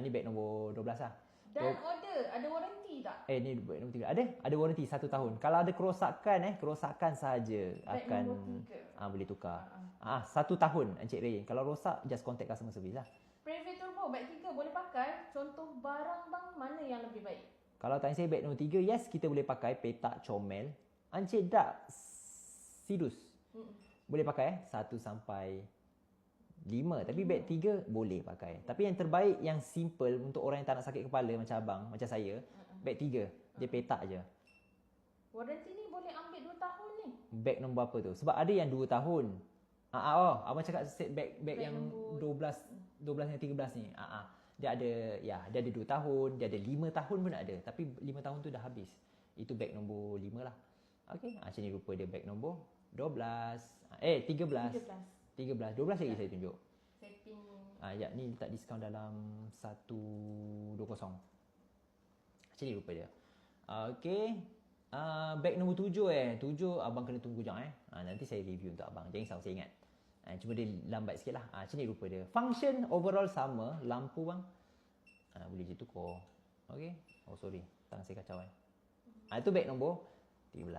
Ni beg nombor 12 lah. Dan order, ada warranty tak? Ni beg nombor 3. Ada warranty 1 tahun. Kalau ada kerosakan saja akan boleh tukar. 1 tahun Encik Ray. Kalau rosak just contact customer service lah. Preview Turbo beg 3 boleh pakai. Contoh barang bang, mana yang lebih baik? Kalau tanya saya beg nombor 3, yes kita boleh pakai petak comel. Encik dak Sidus. Boleh pakai 1 sampai 5. Tapi beg 3 boleh pakai. Tapi yang terbaik, yang simple untuk orang yang tak nak sakit kepala macam abang, macam saya, beg 3. Dia petak je. Warranty ni boleh ambil 2 tahun ni. Beg nombor apa tu? Sebab ada yang 2 tahun. Abang cakap set beg yang 12 dengan 13 ni. Dia ada 2 tahun, dia ada 5 tahun pun ada. Tapi 5 tahun tu dah habis. Itu beg nombor 5 lah. Okey, macam ni rupa dia beg nombor 12. 13. 12 lagi saya tunjuk. Setting. Ni letak diskaun dalam 120. Macam ni rupa dia. Okey. Beg nombor 7 7 abang kena tunggu jap nanti saya review untuk abang. Jangan risau, saya ingat. Cuma dia lambat sikit lah. Macam ni rupa dia. Function overall sama. Lampu bang. Boleh je tukar. Okey. Oh sorry. Tangan saya kacau Itu beg nombor 13.